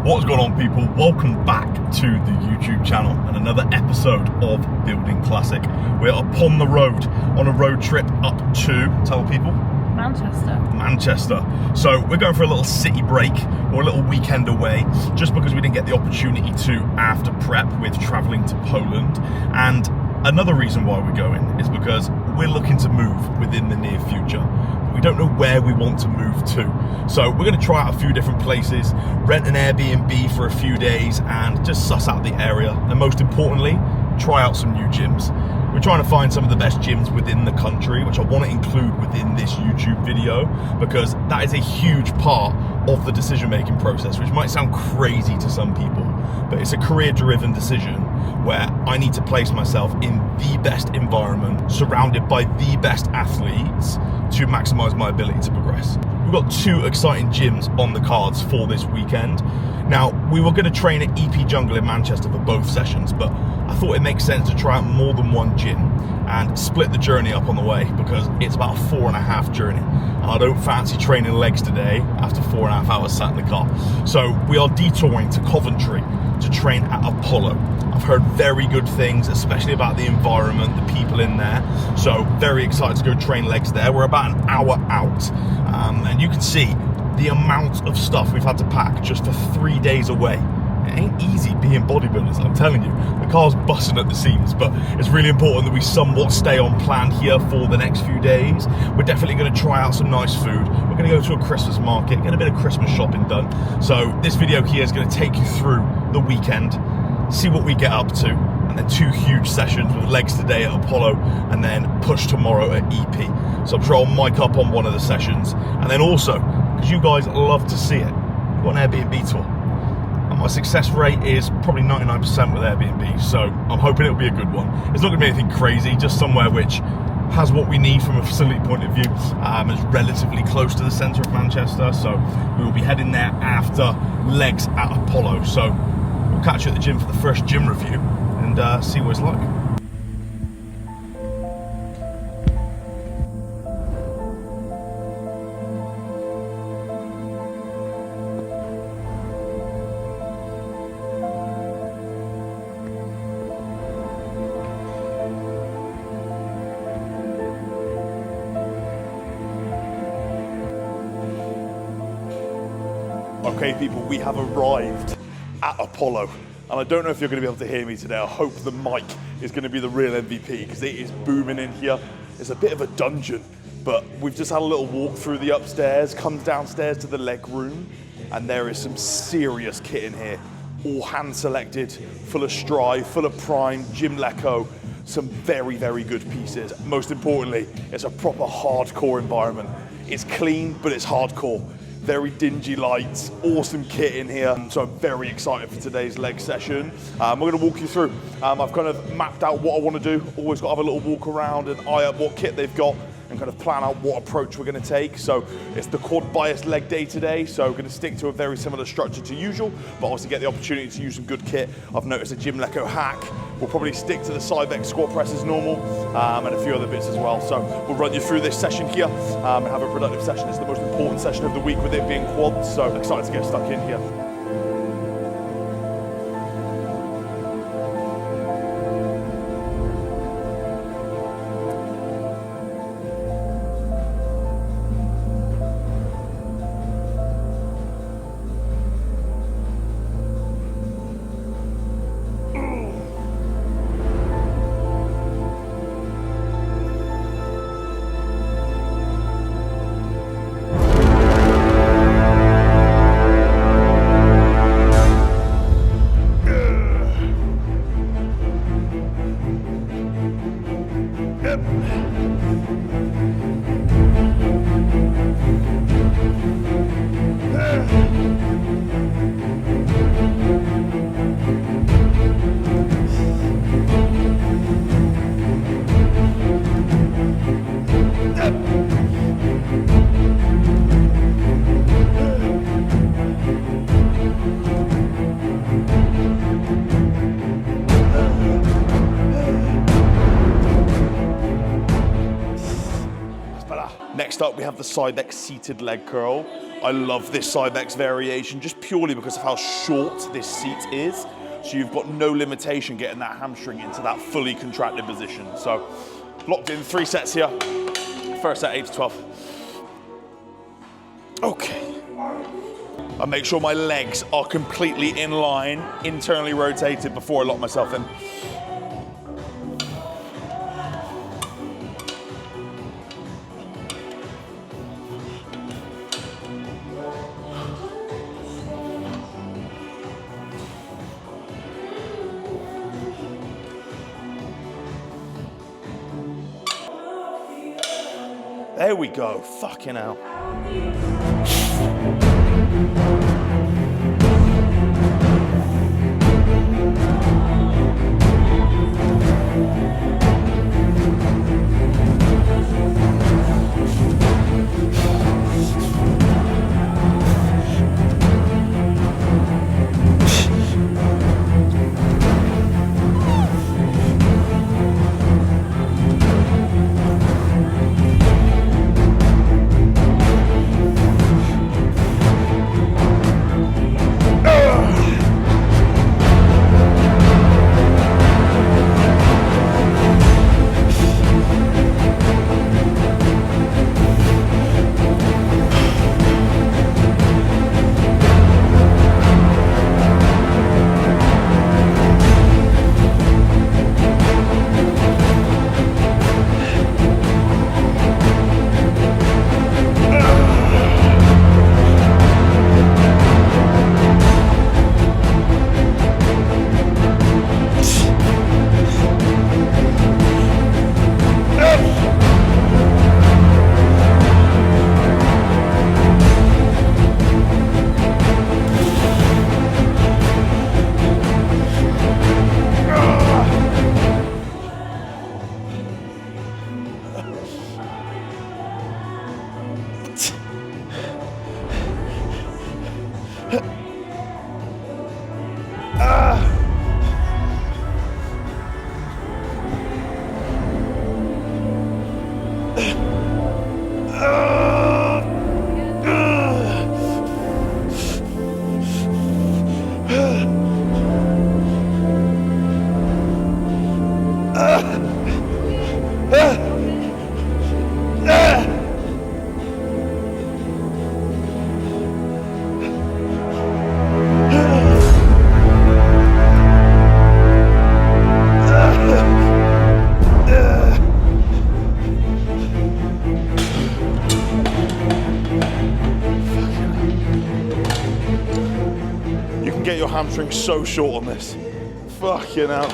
What's going on, people? Welcome back to the YouTube channel and another episode of Building Classic. We're upon the road on a road trip up to, tell people? Manchester. So we're going for a little city break or a little weekend away, just because we didn't get the opportunity to after prep with traveling to Poland. And another reason why we're going is because we're looking to move within the near future. We don't know where we want to move to. So we're going to try out a few different places, rent an Airbnb for a few days and just suss out the area. And most importantly, try out some new gyms. We're trying to find some of the best gyms within the country, which I want to include within this YouTube video, because that is a huge part of the decision-making process, which might sound crazy to some people, but it's a career-driven decision where I need to place myself in the best environment, surrounded by the best athletes to maximize my ability to progress. We've got two exciting gyms on the cards for this weekend. Now, we were going to train at EP Jungle in Manchester for both sessions, but I thought it makes sense to try out more than one gym and split the journey up on the way, because it's about a 4.5 journey. And I don't fancy training legs today after 4.5 hours sat in the car. So we are detouring to Coventry to train at Apollo. I've heard very good things, especially about the environment, the people in there. So very excited to go train legs there. We're about an hour out, and you can see the amount of stuff we've had to pack just for 3 days away. It ain't easy being bodybuilders, I'm telling you. The car's busting at the seams, but it's really important that we somewhat stay on plan here for the next few days. We're definitely going to try out some nice food. We're going to go to a Christmas market, get a bit of Christmas shopping done. So this video here is going to take you through the weekend, see what we get up to, and then 2 huge sessions with legs today at Apollo and then push tomorrow at EP. So I'm sure I'll mic up on one of the sessions. And then also, because you guys love to see it, we've got an Airbnb tour. And my success rate is probably 99% with Airbnb, so I'm hoping it'll be a good one. It's not going to be anything crazy, just somewhere which has what we need from a facility point of view. It's relatively close to the centre of Manchester, so we will be heading there after legs at Apollo. So we'll catch you at the gym for the first gym review and see what it's like. Okay, people, we have arrived at Apollo, and I don't know if you're going to be able to hear me today. I hope the mic is going to be the real MVP, because it is booming in here. It's a bit of a dungeon, but we've just had a little walk through the upstairs, come downstairs to the leg room, and there is some serious kit in here. All hand selected, full of Strive, full of Prime, Gym Leco, some very, very good pieces. Most importantly, it's a proper hardcore environment. It's clean, but it's hardcore. Very dingy lights, awesome kit in here. So I'm very excited for today's leg session. We're gonna walk you through. I've kind of mapped out what I wanna do. Always gotta have a little walk around and eye up what kit they've got and kind of plan out what approach we're gonna take. So it's the quad bias leg day today. So we're gonna stick to a very similar structure to usual, but also get the opportunity to use some good kit. I've noticed a Gym Leco hack. We'll probably stick to the Cybex squat press as normal, and a few other bits as well. So we'll run you through this session here and have a productive session. It's the most important session of the week with it being quads, so excited to get stuck in here. Next up, we have the Cybex seated leg curl. I love this Cybex variation just purely because of how short this seat is. So you've got no limitation getting that hamstring into that fully contracted position. So locked in 3 sets here. First set 8 to 12. Okay. I make sure my legs are completely in line, internally rotated before I lock myself in. There we go, fucking hell. Hamstring so short on this. Fucking hell.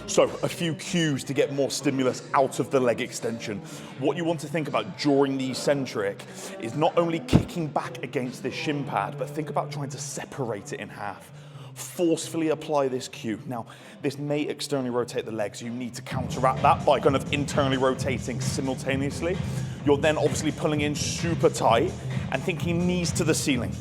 So a few cues to get more stimulus out of the leg extension. What you want to think about during the eccentric is not only kicking back against this shin pad, but think about trying to separate it in half. Forcefully apply this cue. Now, this may externally rotate the legs. You need to counteract that by kind of internally rotating simultaneously. You're then obviously pulling in super tight and thinking knees to the ceiling.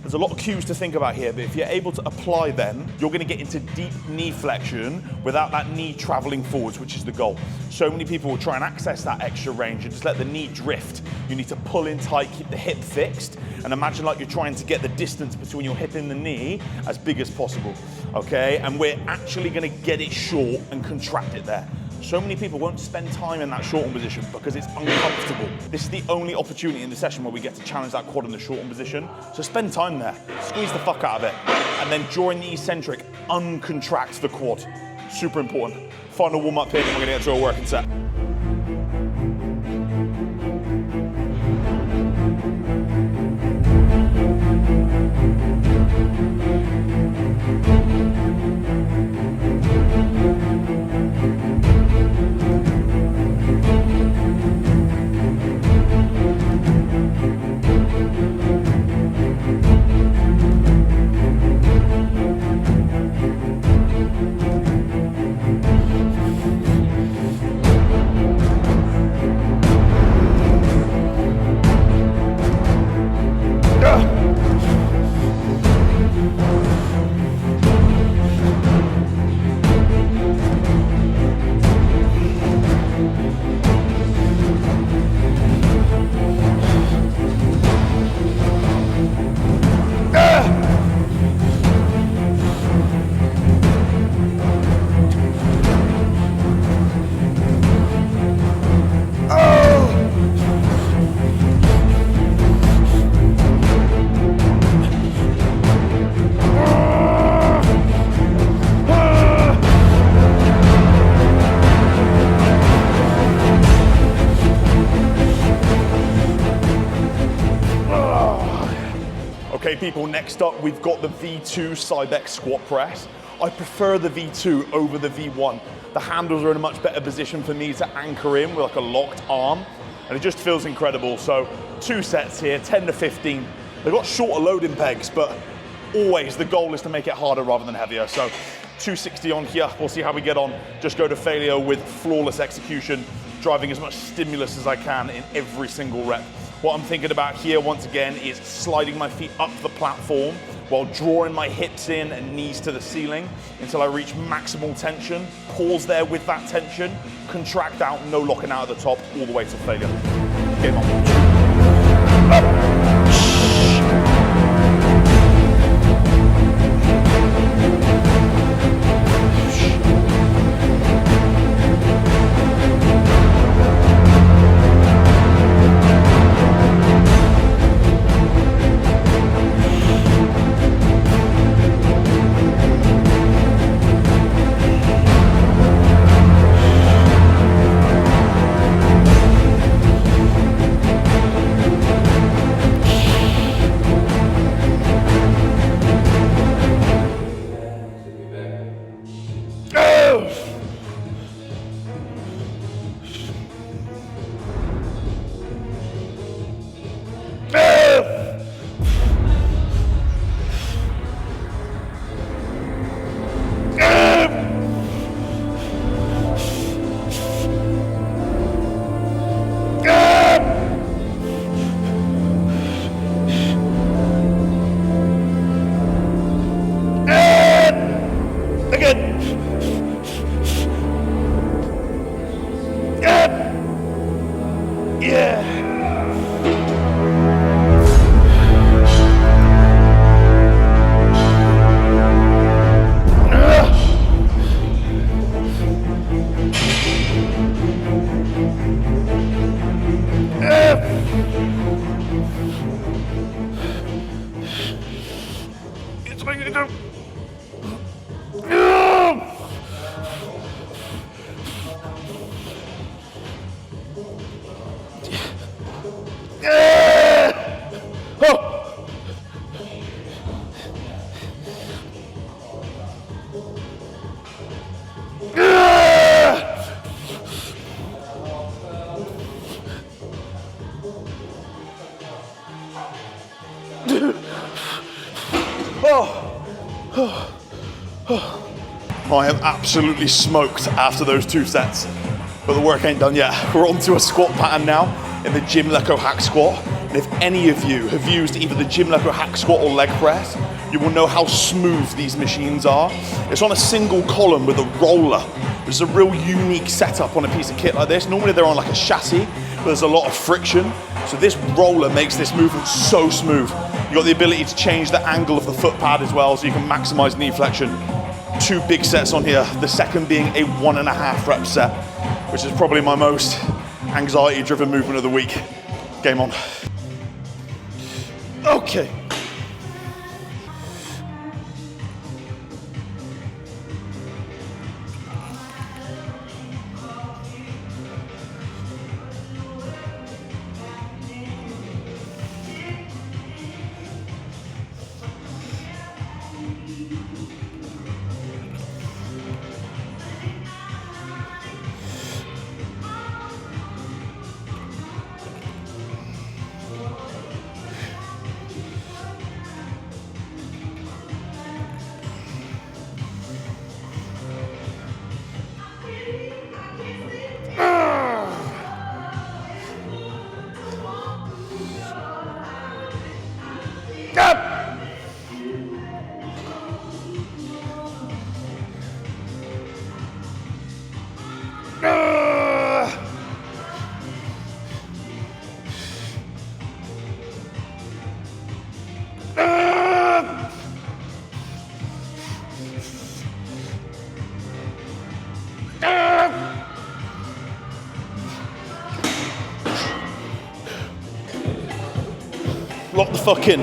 There's a lot of cues to think about here, but if you're able to apply them, you're going to get into deep knee flexion without that knee traveling forwards, which is the goal. So many people will try and access that extra range and just let the knee drift. You need to pull in tight, keep the hip fixed, and imagine like you're trying to get the distance between your hip and the knee as big as possible, okay? And we're actually going to get it short and contract it there. So many people won't spend time in that shorten position because it's uncomfortable. This is the only opportunity in the session where we get to challenge that quad in the shorten position. So spend time there, squeeze the fuck out of it. And then during the eccentric, uncontract the quad. Super important. Final warm up here, and we're gonna get to a working set. next up we've got the V2 Cybex squat press. I prefer the V2 over the V1. The handles are in a much better position for me to anchor in with like a locked arm, and it just feels incredible. So 2 sets here, 10 to 15. They've got shorter loading pegs, but always the goal is to make it harder rather than heavier. So 260 on here, we'll see how we get on. Just go to failure with flawless execution, driving as much stimulus as I can in every single rep. What I'm thinking about here, once again, is sliding my feet up the platform while drawing my hips in and knees to the ceiling until I reach maximal tension. Pause there with that tension, contract out, no locking out at the top, all the way to failure. Game on. Up. I am absolutely smoked after those 2 sets, but the work ain't done yet. We're on to a squat pattern now in the Gym Leco hack squat. And if any of you have used either the Gym Leco hack squat or leg press, you will know how smooth these machines are. It's on a single column with a roller. There's a real unique setup on a piece of kit like this. Normally they're on like a chassis, but there's a lot of friction. So this roller makes this movement so smooth. You've got the ability to change the angle of the foot pad as well, so you can maximize knee flexion. 2 big sets on here, the second being a 1.5 rep set, which is probably my most anxiety-driven movement of the week. Game on. Okay. Lock the fuck in.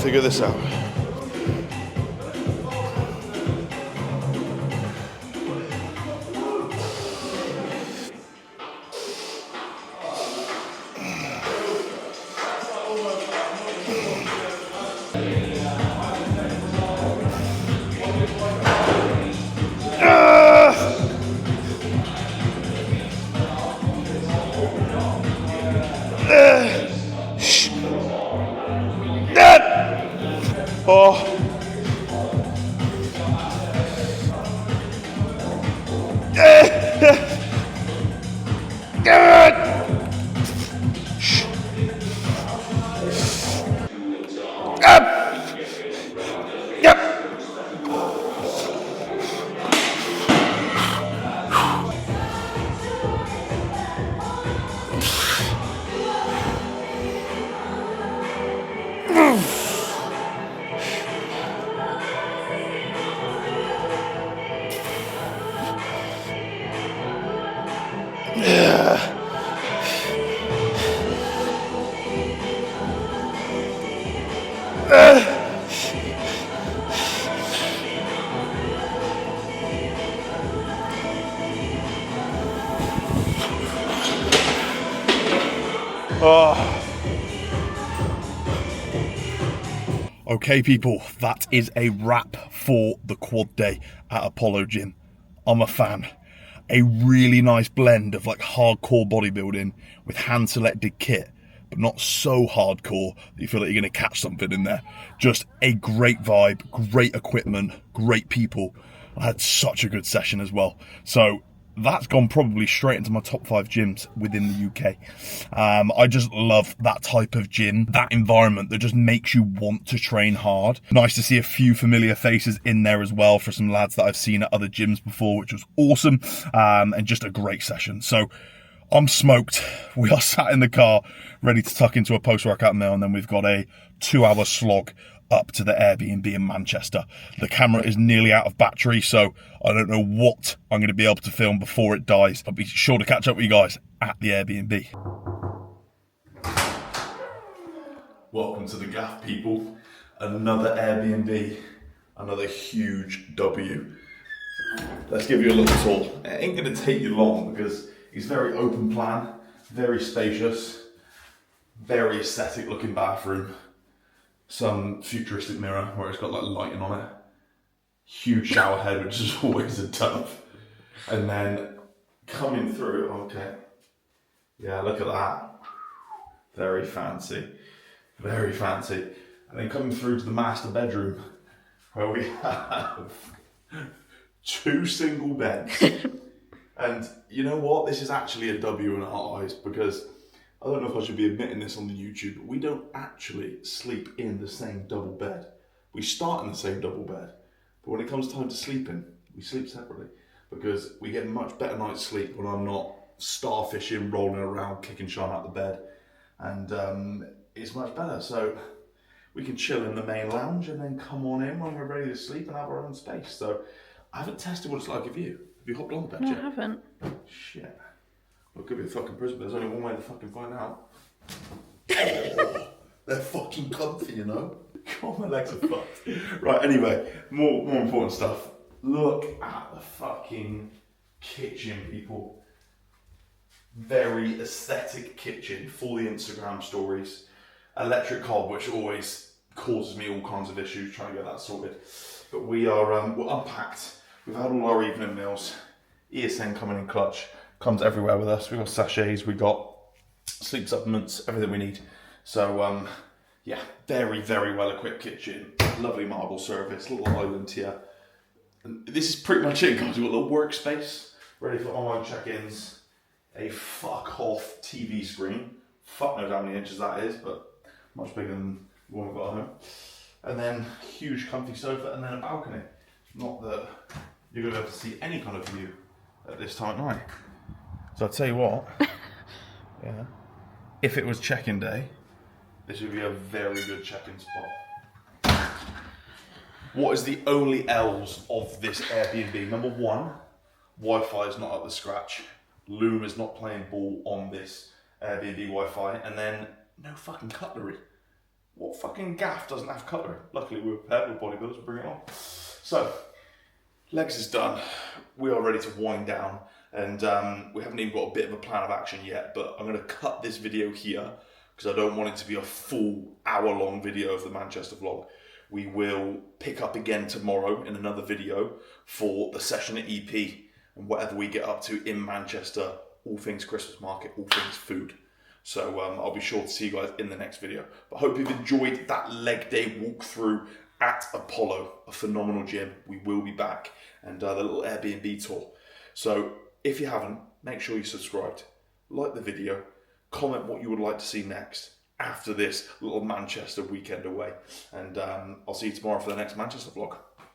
Figure this out. Oh. Okay, people, that is a wrap for the quad day at Apollo Gym. I'm a fan. A really nice blend of like hardcore bodybuilding with hand-selected kit, but not so hardcore that you feel like you're going to catch something in there. Just a great vibe, great equipment, great people. I had such a good session as well. So that's gone probably straight into my top 5 gyms within the UK. I just love that type of gym, that environment that just makes you want to train hard. Nice to see a few familiar faces in there as well for some lads that I've seen at other gyms before, which was awesome, and just a great session. So I'm smoked. We are sat in the car ready to tuck into a post-workout meal, and then we've got a 2-hour slog up to the Airbnb in Manchester. The camera is nearly out of battery, so I don't know what I'm going to be able to film before it dies. I'll be sure to catch up with you guys at the Airbnb. Welcome to the gaff, people. Another Airbnb, another huge W. Let's give you a little tour. It ain't going to take you long because it's very open plan, very spacious, very aesthetic looking bathroom. Some futuristic mirror where it's got like lighting on it. Huge shower head, which is always a tough. And then coming through, okay. Yeah, look at that. Very fancy. Very fancy. And then coming through to the master bedroom where we have 2 single beds. And you know what? This is actually a W in our eyes because I don't know if I should be admitting this on the YouTube, but we don't actually sleep in the same double bed. We start in the same double bed, but when it comes time to sleeping, we sleep separately because we get much better night's sleep when I'm not starfishing, rolling around, kicking Sean out the bed, and it's much better. So we can chill in the main lounge and then come on in when we're ready to sleep and have our own space. So I haven't tested what it's like with you. Have you hopped on the bed yet? No, I haven't. Shit. Well, it could be a fucking prison, but there's only one way to fucking find out. Oh, they're fucking comfy, you know? God, my legs are fucked. Right, anyway, more important stuff. Look at the fucking kitchen, people. Very aesthetic kitchen for the Instagram stories. Electric hob, which always causes me all kinds of issues trying to get that sorted. But we're unpacked. We've had all our evening meals. ESN coming in clutch. Comes everywhere with us. We've got sachets, we've got sleep supplements, everything we need. So, yeah, very, very well equipped kitchen. Lovely marble surface, little island here. And this is pretty much it, guys. We've got a little workspace, ready for online check-ins. A fuck-off TV screen. Fuck knows how many inches that is, but much bigger than the one we've got at home. And then huge comfy sofa, and then a balcony. Not that you're going to be able to see any kind of view at this time at night. So I'll tell you what, yeah, if it was check-in day, this would be a very good check-in spot. What is the only L's of this Airbnb? Number 1, Wi-Fi is not up to scratch. Loom is not playing ball on this Airbnb Wi-Fi. And then, no fucking cutlery. What fucking gaff doesn't have cutlery? Luckily we were prepared with bodybuilders to bring it on. So, legs is done. We are ready to wind down. And we haven't even got a bit of a plan of action yet, but I'm going to cut this video here because I don't want it to be a full hour-long video of the Manchester vlog. We will pick up again tomorrow in another video for the session at EP and whatever we get up to in Manchester, all things Christmas market, all things food. So I'll be sure to see you guys in the next video. But I hope you've enjoyed that leg day walkthrough at Apollo, a phenomenal gym. We will be back, and the little Airbnb tour. So if you haven't, make sure you're subscribed, like the video, comment what you would like to see next after this little Manchester weekend away, and I'll see you tomorrow for the next Manchester vlog.